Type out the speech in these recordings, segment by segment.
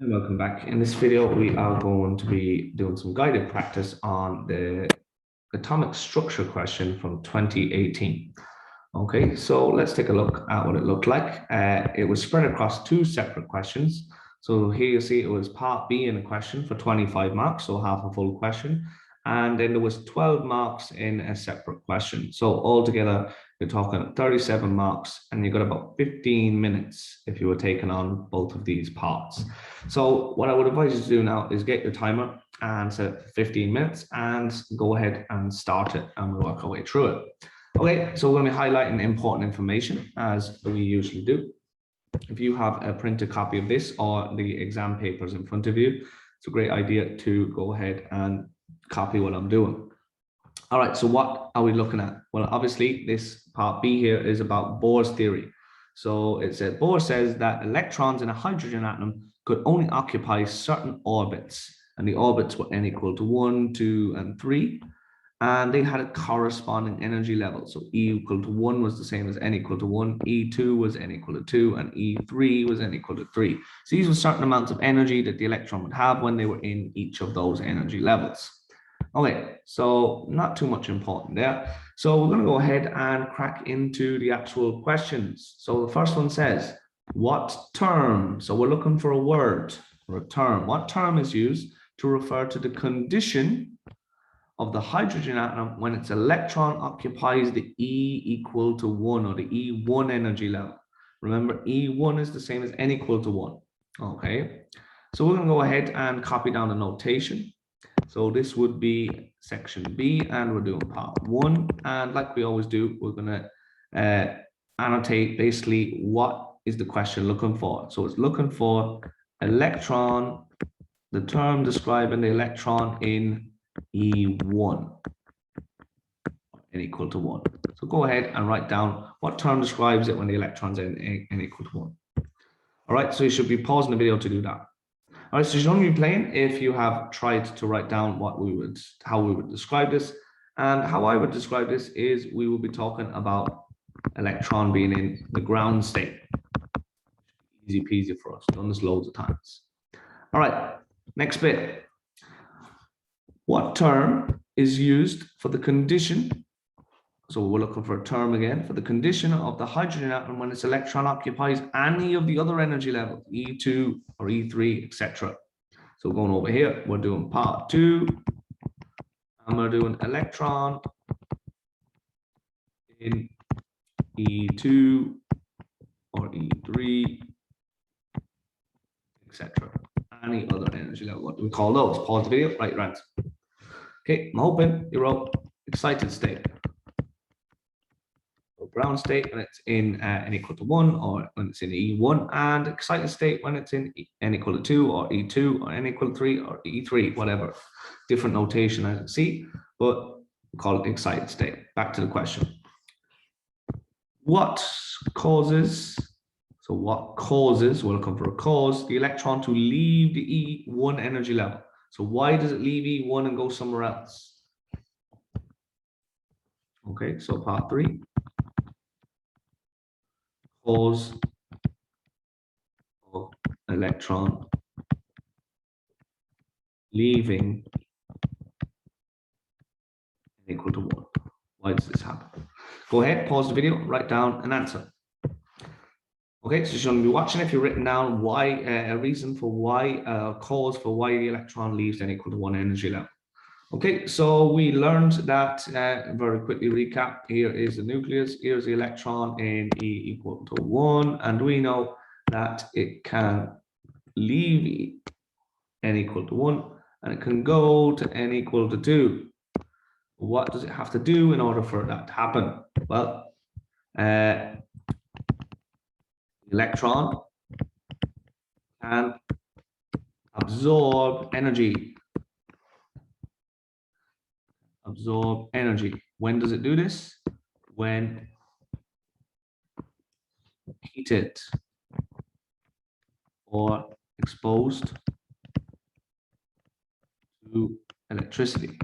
And welcome back. In this video, we are going to be doing some guided practice on the atomic structure question from 2018. Okay, so let's take a look at what it looked like. It was spread across two separate questions. So here you see it was part B in a question for 25 marks, so half a full question. And then there was 12 marks in a separate question. So altogether, you're talking 37 marks, and you got about 15 minutes if you were taking on both of these parts. So what I would advise you to do now is get your timer and set it for 15 minutes and go ahead and start it, and we'll work our way through it. Okay, so we're going to be highlighting important information as we usually do. If you have a printed copy of this or the exam papers in front of you, it's a great idea to go ahead and copy what I'm doing. All right, so what are we looking at? Well, obviously, this part B here is about Bohr's theory. So it said Bohr says that electrons in a hydrogen atom could only occupy certain orbits, and the orbits were n equal to 1, 2, and 3. And they had a corresponding energy level. So E equal to 1 was the same as n equal to 1, E2 was n equal to 2, and E3 was n equal to 3. So these were certain amounts of energy that the electron would have when they were in each of those energy levels. Okay, so not too much important there. So we're going to go ahead and crack into the actual questions. So the first one says, what term? So we're looking for a word or a term. What term is used to refer to the condition of the hydrogen atom when its electron occupies the E equal to 1 or the E1 energy level? Remember, E1 is the same as n equal to 1. Okay, so we're going to go ahead and copy down the notation. So this would be section B, and we're doing part 1. And like we always do, we're going to annotate basically what is the question looking for. So it's looking for electron, the term describing the electron in E1, n equal to 1. So go ahead and write down what term describes it when the electron's in n equal to 1. All right, so you should be pausing the video to do that. All right, so you should only be playing if you have tried to write down how we would describe this. And how I would describe this is we will be talking about electron being in the ground state. Easy peasy for us, done this loads of times. All right, next bit. What term is used for the condition? So we're looking for a term again for the condition of the hydrogen atom when its electron occupies any of the other energy levels, E2 or E3, etc. So going over here, we're doing part 2, and we're doing electron in E2 or E3, etc. Any other energy level. What do we call those? Pause the video, write your answer. Okay, I'm hoping you wrote excited state. Ground state when it's in n equal to 1 or when it's in E1, and excited state when it's in n equal to 2 or E2 or n equal to 3 or E3, whatever. Different notation as you see, but call it excited state. Back to the question. What causes, we're looking for a cause, the electron to leave the E1 energy level. So why does it leave E1 and go somewhere else? Okay, so part 3. Cause of electron leaving n equal to 1. Why does this happen? Go ahead, pause the video, write down an answer. Okay, so you shouldn't be watching if you've written down why, a reason for why, cause for why the electron leaves n equal to 1 energy level. Okay, so we learned that, very quickly recap, here is the nucleus, here's the electron in E equal to 1, and we know that it can leave n equal to 1, and it can go to n equal to 2. What does it have to do in order for that to happen? Well, the electron can absorb energy. Absorb energy. When does it do this? When heated or exposed to electricity.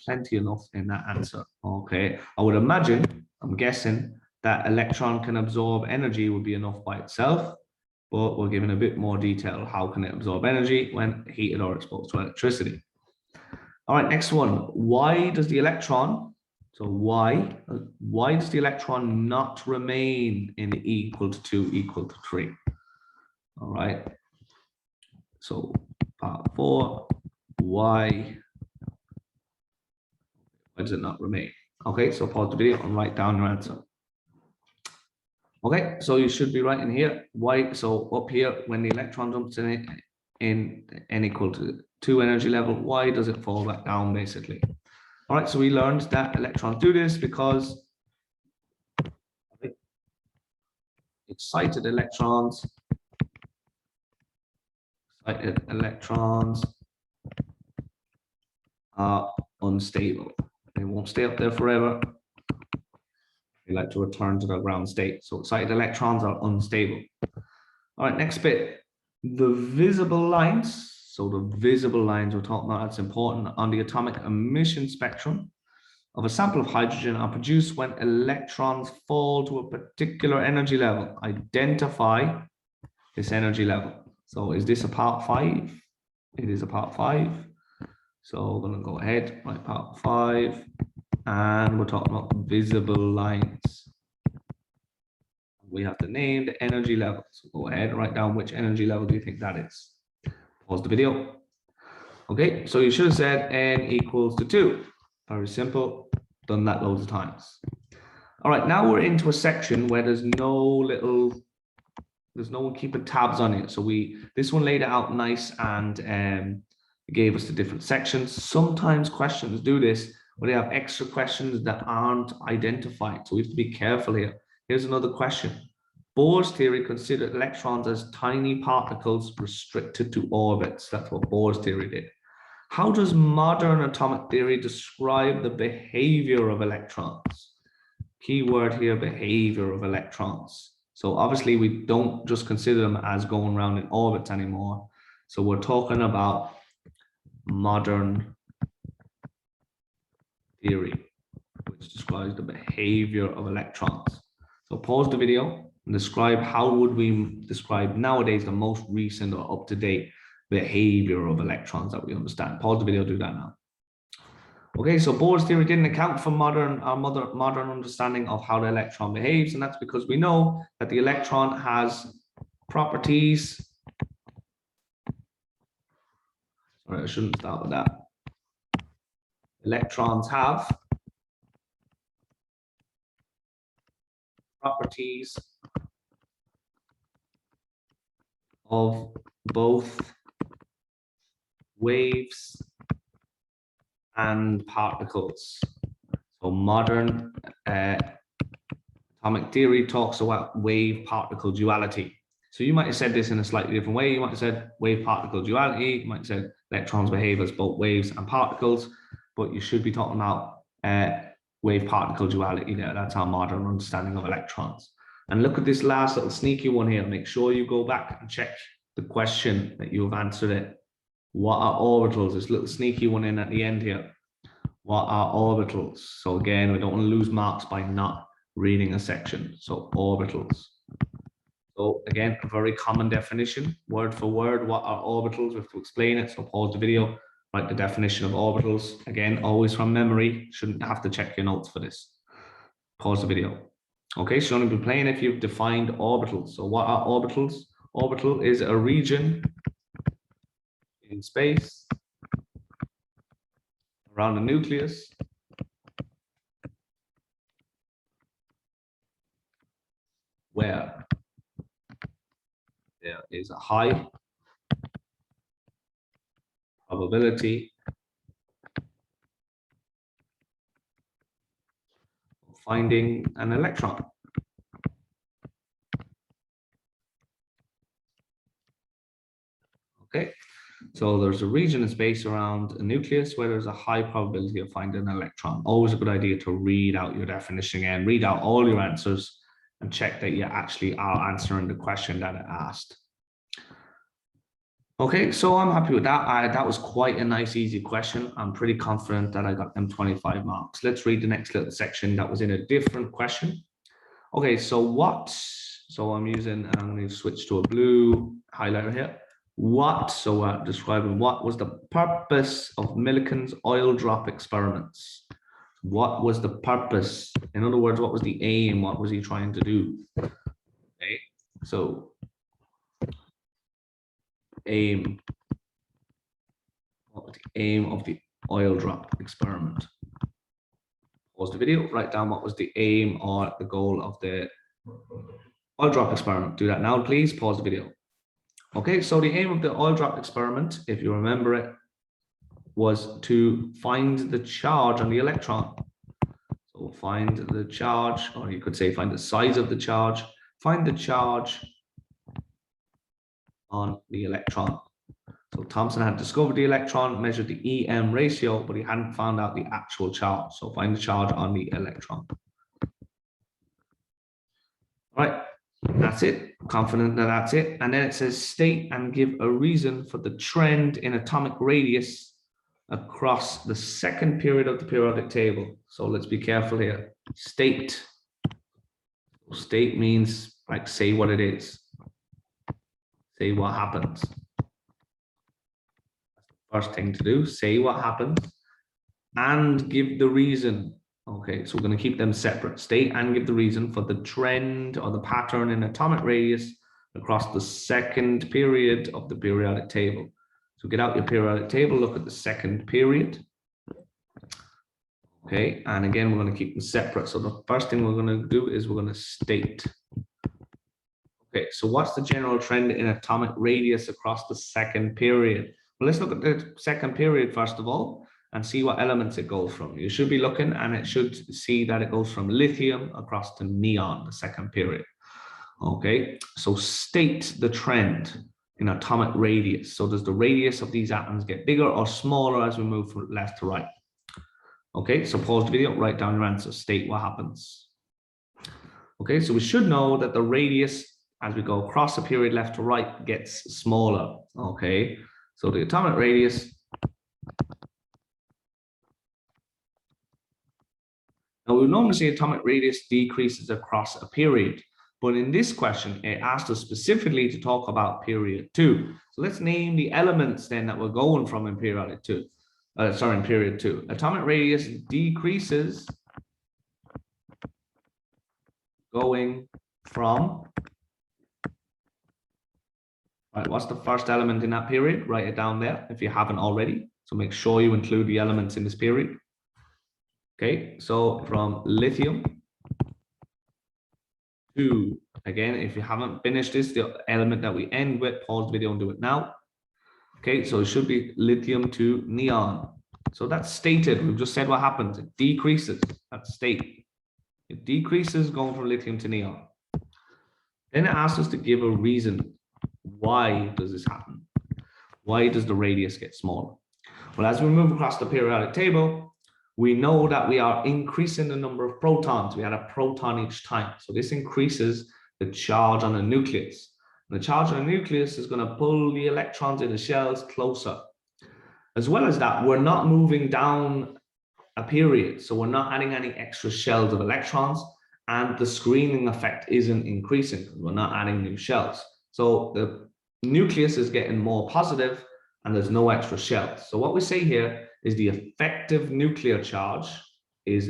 Plenty enough in that answer. Okay, I would imagine, I'm guessing, that electron can absorb energy would be enough by itself. but we're given a bit more detail. How can it absorb energy when heated or exposed to electricity? All right, next one. Why does the electron, so why does the electron not remain in equal to 2 equal to 3? All right. So part 4, why does it not remain? Okay, so pause the video and write down your answer. Okay, so you should be writing here, why, so up here, when the electron jumps in n equal to 2 energy level, why does it fall back down, basically? All right, so we learned that electrons do this because excited electrons are unstable. They won't stay up there forever. They like to return to their ground state. So excited electrons are unstable. All right, next bit. The visible lines. So the visible lines we're talking about, that's important, on the atomic emission spectrum of a sample of hydrogen are produced when electrons fall to a particular energy level. Identify this energy level. So is this a part 5? It is a part 5. So we're going to go ahead, write part 5, and we're talking about visible lines. We have to name the energy level. So go ahead, write down which energy level do you think that is. Pause the video. Okay, so you should have said n equals to 2. Very simple, done that loads of times. All right, now we're into a section where there's no one keeping tabs on it. So this one laid it out nice and gave us the different sections. Sometimes questions do this where they have extra questions that aren't identified. So we have to be careful here. Here's another question. Bohr's theory considered electrons as tiny particles restricted to orbits. That's what Bohr's theory did. How does modern atomic theory describe the behavior of electrons? Key word here, behavior of electrons. So obviously we don't just consider them as going around in orbits anymore. So we're talking about modern theory, which describes the behavior of electrons. So pause the video and describe how would we describe nowadays the most recent or up-to-date behavior of electrons that we understand. Pause the video, do that now. Okay, so Bohr's theory didn't account for our modern understanding of how the electron behaves, and that's because we know that the electron has properties. Sorry, I shouldn't start with that. Electrons have properties of both waves and particles. So modern atomic theory talks about wave-particle duality. So you might have said this in a slightly different way. You might have said wave-particle duality. You might have said electrons behave as both waves and particles, but you should be talking about wave-particle duality there. That's our modern understanding of electrons. And look at this last little sneaky one here. Make sure you go back and check the question that you have answered it. What are orbitals? This little sneaky one in at the end here. What are orbitals? So again, we don't want to lose marks by not reading a section. So orbitals. So again, a very common definition, word for word. What are orbitals? We have to explain it. So pause the video, write the definition of orbitals. Again, always from memory. Shouldn't have to check your notes for this. Pause the video. Okay, so you'll only be playing if you've defined orbitals. So what are orbitals? Orbital is a region in space around the nucleus where there is a high probability of finding an electron. Okay, so there's a region in space around a nucleus where there's a high probability of finding an electron. Always a good idea to read out your definition again, read out all your answers and check that you actually are answering the question that it asked. Okay, so I'm happy with that. That was quite a nice, easy question. I'm pretty confident that I got them 25 marks. Let's read the next little section that was in a different question. Okay, so what So I'm going to switch to a blue highlighter here. What, so we're describing what was the purpose of Millikan's oil drop experiments? What was the purpose? In other words, what was the aim? What was he trying to do? Okay, so aim. What was the aim of the oil drop experiment? Pause the video, write down what was the aim or the goal of the oil drop experiment. Do that now, please. Pause the video. Okay, so the aim of the oil drop experiment, if you remember it, was to find the charge on the electron. So find the charge, or you could say find the size of the charge, find the charge on the electron. So Thomson had discovered the electron, measured the EM ratio, but he hadn't found out the actual charge. So find the charge on the electron. All right, that's it. Confident that that's it. And then it says state and give a reason for the trend in atomic radius across the second period of the periodic table. So let's be careful here. State. State means like say what it is. Say what happens. First thing to do, say what happens and give the reason. Okay, so we're going to keep them separate. State and give the reason for the trend or the pattern in atomic radius across the second period of the periodic table. So get out your periodic table, look at the second period. Okay, and again, we're going to keep them separate. So the first thing we're going to do is we're going to state. Okay, so what's the general trend in atomic radius across the second period? Well, let's look at the second period first of all and see what elements it goes from. You should be looking and it should see that it goes from lithium across to neon, the second period. Okay, so state the trend in atomic radius. So does the radius of these atoms get bigger or smaller as we move from left to right? Okay, so pause the video, write down your answer, state what happens. Okay, so we should know that the radius as we go across the period left to right gets smaller. Okay, so the atomic radius. Now we normally say atomic radius decreases across a period, but in this question, it asked us specifically to talk about period 2. So let's name the elements then that we're going from in periodic 2. In period 2. Atomic radius decreases going from. Right, what's the first element in that period? Write it down there if you haven't already. So make sure you include the elements in this period. Okay, so from lithium to, again, if you haven't finished this, the element that we end with, pause the video and do it now. Okay, so it should be lithium to neon. So that's stated. We've just said what happens. It decreases. That's state. It decreases going from lithium to neon. Then it asks us to give a reason. Why does this happen? Why does the radius get smaller? Well, as we move across the periodic table, we know that we are increasing the number of protons. We add a proton each time. So this increases the charge on the nucleus. And the charge on the nucleus is going to pull the electrons in the shells closer. As well as that, we're not moving down a period. So we're not adding any extra shells of electrons, and the screening effect isn't increasing because we're not adding new shells. So the nucleus is getting more positive and there's no extra shells. So what we say here is the effective nuclear charge is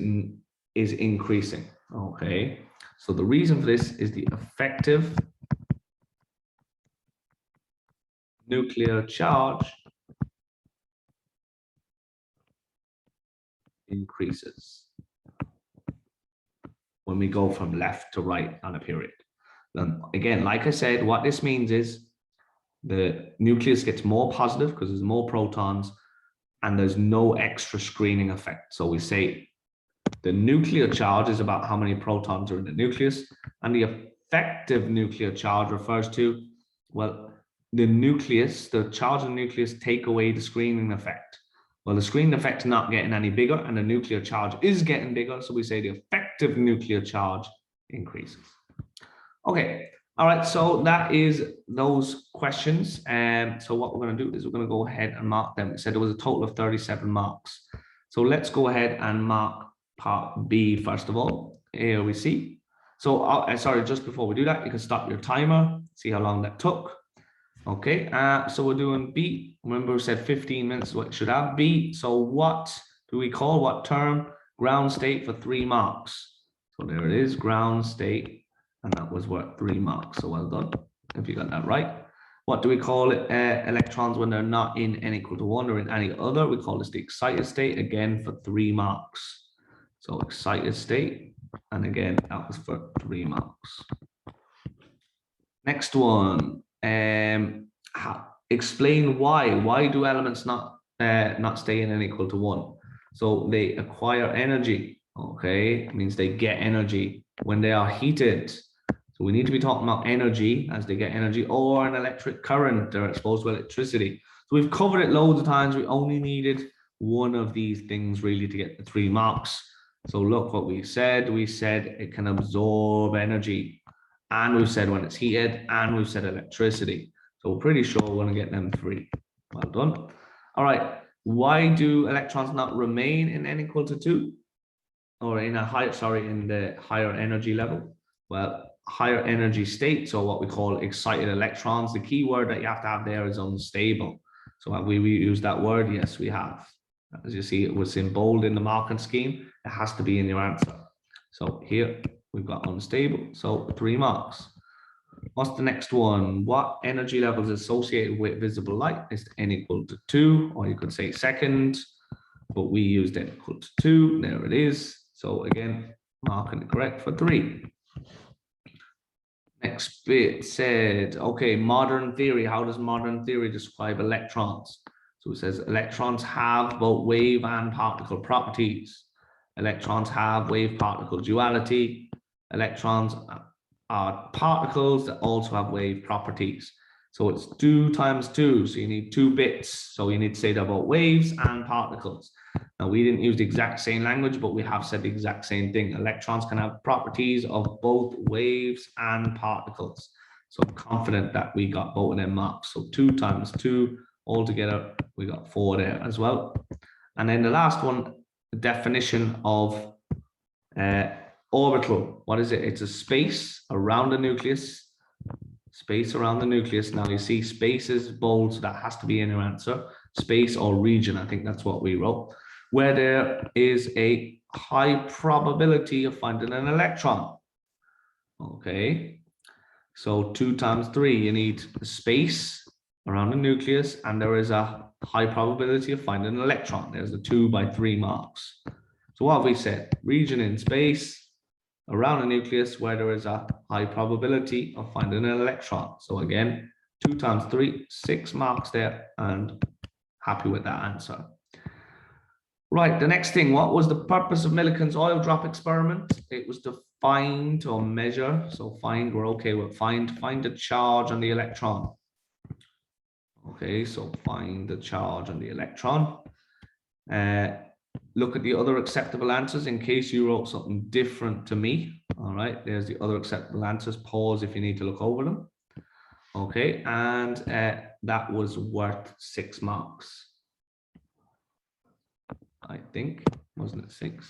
increasing. Okay, so the reason for this is the effective nuclear charge increases when we go from left to right on a period. Then again, like I said, what this means is the nucleus gets more positive because there's more protons and there's no extra screening effect. So we say the nuclear charge is about how many protons are in the nucleus, and the effective nuclear charge refers to, well, the nucleus, the charge of the nucleus take away the screening effect. Well, the screening effect is not getting any bigger and the nuclear charge is getting bigger. So we say the effective nuclear charge increases. Okay, all right, so that is those questions. And so what we're going to do is we're going to go ahead and mark them. It said there was a total of 37 marks. So let's go ahead and mark part B first of all. Here we see So, sorry, just before we do that, you can stop your timer, see how long that took. Okay, so we're doing B. Remember we said 15 minutes what should have B. So what do we call what term? Ground state for 3 marks. So there it is, ground state, and that was what, 3 marks. So well done if you got that right. What do we call it? Electrons when they're not in n equal to 1 or in any other? We call this the excited state, again for 3 marks. So excited state, and again that was for 3 marks. Next one. Explain why do elements not stay in n equal to 1? So they acquire energy. Okay, it means they get energy when they are heated. So we need to be talking about energy as they get energy, or an electric current, they're exposed to electricity. So we've covered it loads of times. We only needed one of these things really to get the 3 marks. So look what we said. We said it can absorb energy, and we've said when it's heated, and we've said electricity. So we're pretty sure we're going to get them 3. Well done. All right. Why do electrons not remain in n equal to 2? Or in a higher, in the higher energy level? Well, higher energy states, or what we call excited electrons. The key word that you have to have there is unstable. So have we used that word? Yes, we have. As you see, it was in bold in the marking scheme. It has to be in your answer. So here we've got unstable. So 3 marks. What's the next one? What energy level is associated with visible light? Is n equal to 2, or you could say second, but we used n equal to 2. There it is. So again, marking it correct for 3. Next bit said, okay, modern theory. How does modern theory describe electrons? So it says electrons have both wave and particle properties. Electrons have wave-particle duality. Electrons are particles that also have wave properties. So it's 2 times 2. So you need 2 bits. So you need to say that about waves and particles. Now, we didn't use the exact same language, but we have said the exact same thing. Electrons can have properties of both waves and particles. So I'm confident that we got both of them marks. So 2 times 2 altogether, we got 4 there as well. And then the last one, the definition of orbital. What is it? It's a space around the nucleus. Space around the nucleus. Now you see space is bold, so that has to be in your answer. Space or region, I think that's what we wrote. Where there is a high probability of finding an electron. Okay, so 2 times 3, you need space around the nucleus, and there is a high probability of finding an electron. There's the 2 by 3 marks. So what have we said? Region in space around the nucleus where there is a high probability of finding an electron. So again, 2 times 3, 6 marks there, and happy with that answer. Right, the next thing, what was the purpose of Millikan's oil drop experiment? It was to find or measure. So find, we're okay with find the charge on the electron. Okay, so find the charge on the electron. Look at the other acceptable answers in case you wrote something different to me. All right, there's the other acceptable answers. Pause if you need to look over them. Okay, and that was worth 6 marks. I think, wasn't it 6?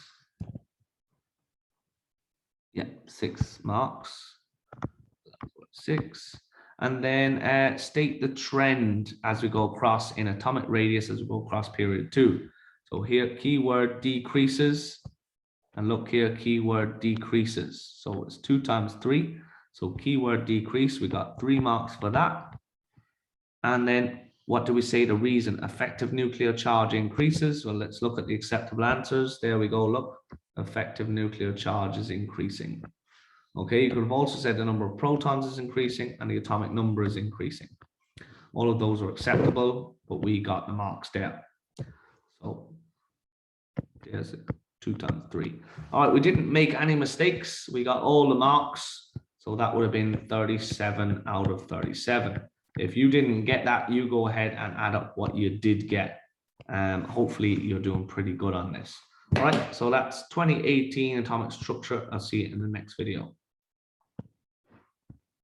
Yeah, 6 marks. That's what 6. And then state the trend as we go across in atomic radius as we go across period 2. So here, keyword decreases. And look here, keyword decreases. So it's 2 times 3. So keyword decrease, we got 3 marks for that. And then what do we say the reason? Effective nuclear charge increases. Well, let's look at the acceptable answers. There we go, look. Effective nuclear charge is increasing. Okay, you could have also said the number of protons is increasing and the atomic number is increasing. All of those are acceptable, but we got the marks there. So there's 2 times 3. All right, we didn't make any mistakes. We got all the marks. So that would have been 37 out of 37. If you didn't get that, you go ahead and add up what you did get. Hopefully you're doing pretty good on this. All right, so that's 2018 atomic structure. I'll see you in the next video.